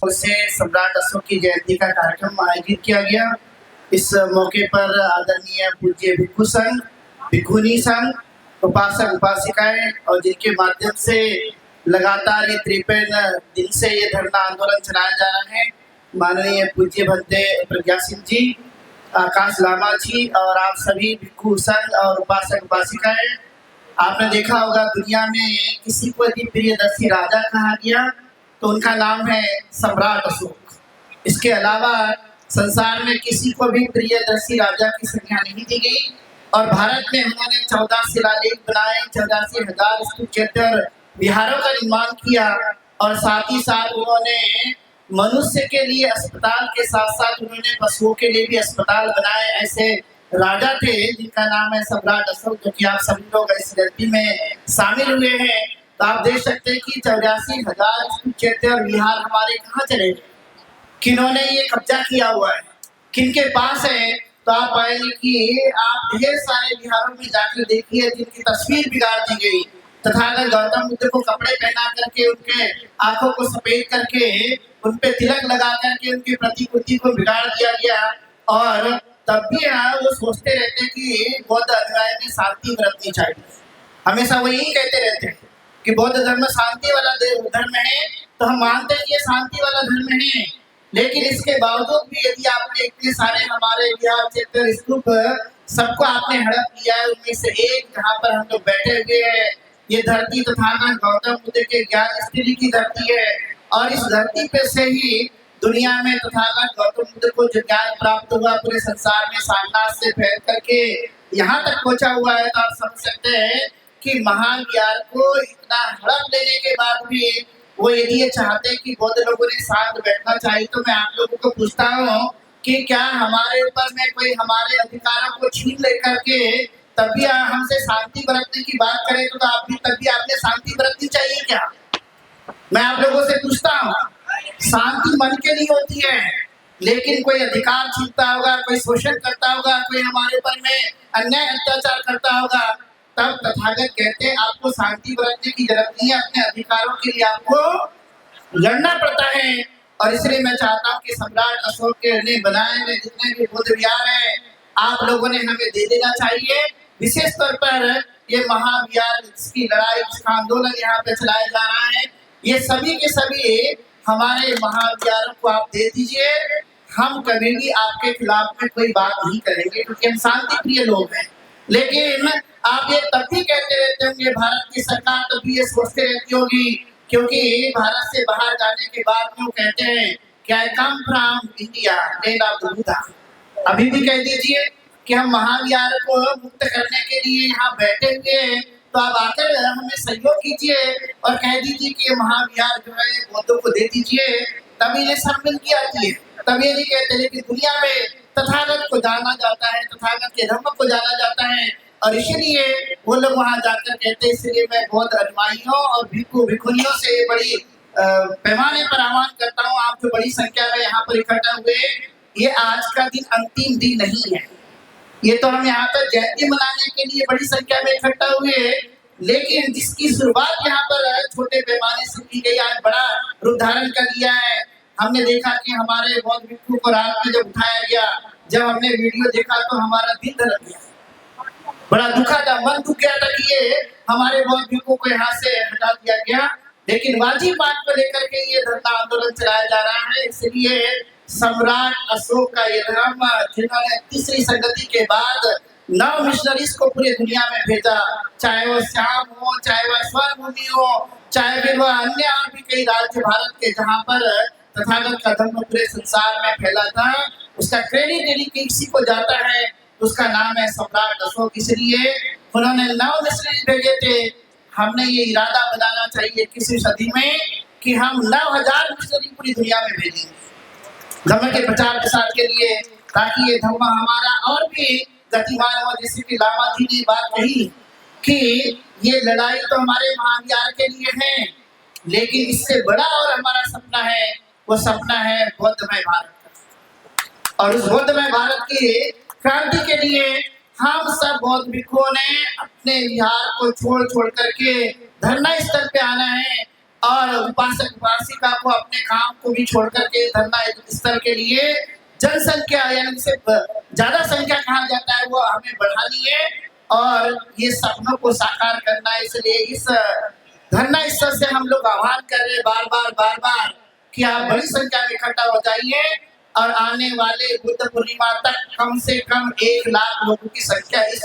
ओर से सम्राट अशोक की जयंती का कार्यक्रम आयोजित किया गया। इस मौके पर आदरणीय पूज्य भिक्षु संघ, भिक्षुनी संघ, उपासक उपासिकाएं और जिनके माध्यम से लगातार ये 53 दिन से ये धरना आंदोलन चलाया जा रहा है, माननीय पूज्य भंते प्रज्ञा सिंह जी, आकाश लामा जी और आप सभी भिक्षु संघ और उपासक उपासिकाएं, आपने देखा होगा दुनिया में किसी को यदि प्रियदर्शी राजा कहा गया तो उनका नाम है सम्राट अशोक। इसके अलावा संसार में किसी को भी प्रियदर्शी राजा की संज्ञा नहीं दी गई और भारत में उन्होंने 14 शिलालेख बनाए, 84,000 स्तूपोत्तर विहारों का निर्माण किया और साथ ही साथ उन्होंने मनुष्य के लिए अस्पताल के साथ साथ उन्होंने पशुओं के लिए भी अस्पताल बनाए। ऐसे राजा थे जिनका नाम है सम्राट अशोक, जो कि आप सभी लोग इस जयंती में शामिल हुए हैं। तो आप देख सकते हैं कि 84,000 स्तूपोत्तर विहार हमारे कहाँ चले गए, किन्होंने ये कब्जा किया हुआ है, किनके पास है। तो आप पाएंगे कि आप ढेर सारे विहारों में जाकर देखिए जिनकी तस्वीर बिगाड़ दी गई। तथागत गौतम बुद्ध को कपड़े पहना करके, उनके आंखों को सफेद करके, उन पे तिलक लगा करके उनकी प्रतिकृति को बिगाड़ दिया गया और तब भी वो सोचते रहते कि बौद्ध अनुयायी में शांति बरतनी चाहिए। हमेशा वो यही कहते रहते हैं कि बौद्ध धर्म शांति वाला धर्म है, तो हम मानते हैं ये शांति वाला धर्म है। लेकिन इसके बावजूद भी यदि आपने इतने सारे हमारे विहार क्षेत्र स्तूप सबको आपने हड़प लिया है, उनमें से एक जहाँ पर हम लोग बैठे हुए हैं, ये धरती तथागत गौतम बुद्ध के ज्ञान स्थली की धरती है और इस धरती पे से ही दुनिया में तथागत गौतम बुद्ध को जो ज्ञान प्राप्त हुआ पूरे संसार में सारनाथ से फैल करके यहाँ तक पहुंचा हुआ है। तो आप समझ सकते हैं कि महाविहार को इतना हड़प लेने के बाद भी वो यदि ये चाहते हैं कि बौद्ध लोगों ने साथ बैठना चाहिए, तो मैं आप लोगों को पूछता हूँ कि क्या हमारे ऊपर में कोई हमारे अधिकारों को छीन लेकर के तब भी हमसे शांति बरतने की बात करें तो आप भी तब भी आपने शांति बरतनी चाहिए क्या? मैं आप लोगों से पूछता हूँ। शांति मन के लिए होती है, लेकिन कोई अधिकार छीनता होगा, कोई शोषण करता होगा, कोई हमारे ऊपर में अन्याय अत्याचार करता होगा, तब तथागत कहते हैं आपको शांति बरतने की जरूरत नहीं है, अपने अधिकारों के लिए आपको लड़ना पड़ता है। और इसलिए मैं चाहता हूँ कि सम्राट अशोक के ने बनाए हुए जितने भी बुद्ध विहार हैं आप लोगों ने हमें दे देना चाहिए। विशेष तौर पर ये महाविहार जिसकी लड़ाई, जिसका आंदोलन यहाँ पे चलाया जा रहा है, ये सभी के सभी हमारे महाविहारों को आप दे दीजिए। हम कभी भी आपके खिलाफ में कोई बात नहीं करेंगे क्योंकि हम शांति प्रिय लोग हैं। लेकिन आप ये तब भी कहते रहते होंगे, भारत की सरकार तब भी ये सोचते रहती होगी, क्योंकि भारत से बाहर जाने के बाद वो कहते हैं कि I come from India land of Buddha. अभी भी कह दीजिए कि हम महाविहार को मुक्त करने के लिए यहाँ बैठे हुए हैं, तो आप आकर हमें सहयोग कीजिए और कह दीजिए कि ये महाविहार जो है बौद्धों को दे दीजिए, तभी ये सब मिल के आती है। तब ये नहीं कहते, लेकिन दुनिया में तथागत को जाना जाता है, तथागत के धर्म को जाना जाता है और इसीलिए वो लोग वहां जाकर कहते हैं। इसलिए मैं बौद्ध अनुयायियों और भिक्षु भिक्षुनियों से बड़ी पैमाने पर आह्वान करता हूँ, आप जो बड़ी संख्या में यहाँ पर इकट्ठा हुए, ये आज का दिन अंतिम दिन नहीं है। ये तो हम यहाँ पर जयंती मनाने के लिए बड़ी संख्या में इकट्ठा हुए, लेकिन जिसकी शुरुआत यहाँ पर छोटे पैमाने से की गई, आज बड़ा रूप धारण कर लिया है। हमने देखा कि हमारे बौद्ध भिक्षु को रात में जब उठाया गया, जब हमने वीडियो देखा तो हमारा दिल धड़क गया, बड़ा दुखा था, मन दुख गया था कि ये हमारे बौद्ध भिक्षु को यहाँ से हटा दिया गया। लेकिन वाजिब बात को लेकर के ये धरना आंदोलन चलाया जा रहा है। इसलिए सम्राट अशोक का ये धर्म, जिन्होंने तीसरी संगति के बाद 9 मिशनरीज को पूरी दुनिया में भेजा, चाहे वो श्याम हो, चाहे वह स्वर्णभूमि हो, चाहे फिर वह अन्य और भी कई राज्य भारत के जहाँ पर तथागत का धर्म पूरे संसार में फैला था, उसका क्रेडिट यदि किसी को जाता है उसका नाम है सम्राट अशोक। इसलिए उन्होंने 9 मिशनरी भेजे थे। हमने ये इरादा बनाना चाहिए किसी सदी में कि हम 9,000 मिशनरी पूरी दुनिया में भेजेंगे धर्म के प्रचार प्रसार के लिए, ताकि ये धर्म हमारा और भी गतिमान हो। जैसे कि लामा जी ने बात कही कि ये लड़ाई तो हमारे महाविहार के लिए है, लेकिन इससे बड़ा और हमारा सपना है, वो सपना है बौद्धमय भारत। और उस बौद्धमय भारत की क्रांति के लिए हम सब बौद्ध भिक्षुओं ने अपने विहार को छोड़ करके धरना स्थल पे आना है और उपासक उपासिका को अपने काम को भी छोड़ करके धरना स्थल के लिए जनसंख्या यानी से ज्यादा संख्या कहा जाता है वो हमें बढ़ानी है और ये सपनों को साकार करना है। इसलिए इस धरना स्थल से हम लोग आह्वान कर रहे हैं बार बार कि आप बड़ी संख्या में इकट्ठा हो जाइए और आने वाले बुद्ध पूर्णिमा तक कम से कम 1 लाख लोगों की संख्या इस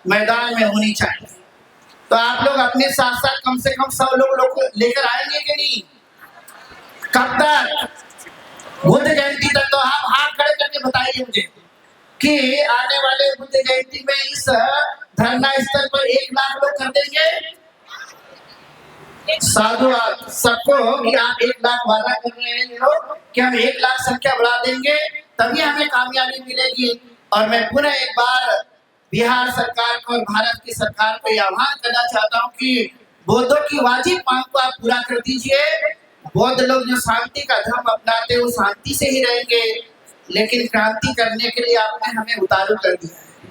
मैदान में होनी चाहिए। तो आप लोग अपने साथ साथ कम से कम 100 लोग लेकर आएंगे कि नहीं? कब तक? बुद्ध जयंती तक। तो आप हाथ खड़े करके बताइए मुझे कि आने वाले बुद्ध जयंती में इस धरना स्थल पर 1 लाख लोग कर देंगे। साधु सबको कि आप 1 लाख वादा कर रहे हैं लोग कि हम 1 लाख संख्या बढ़ा देंगे तभी हमें कामयाबी मिलेगी। और मैं पुनः एक बार बिहार सरकार को और भारत की सरकार को यह आह्वान करना चाहता हूं कि बौद्धों की वाजिब मांग को आप पूरा कर दीजिए। बौद्ध लोग जो शांति का धर्म अपनाते वो शांति से ही रहेंगे, लेकिन क्रांति करने के लिए आपने हमें उतारू कर दिया है।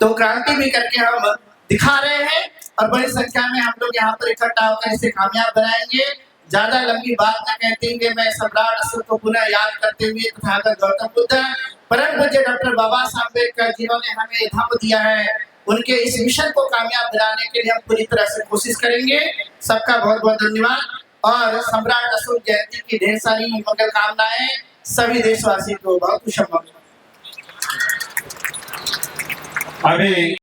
तो क्रांति भी करके हम दिखा रहे हैं और बड़ी संख्या में हम लोग यहाँ पर इकट्ठा होकर इसे कामयाब बनाएंगे। ज्यादा लंबी बात न कहते हुए मैं सम्राट अशोक को पुनः याद करते हुए तथागत गौतम बुद्ध परम पूज्य डॉक्टर बाबा साहब अम्बेडकर जिन्होंने हमें धम्म दिया है उनके इस मिशन को कामयाब बनाने के लिए हम पूरी तरह से कोशिश करेंगे। सबका बहुत बहुत धन्यवाद और सम्राट अशोक जयंती की ढेर सारी मंगल कामनाएं सभी देशवासी को बहुत शुभकामनाएं। अभी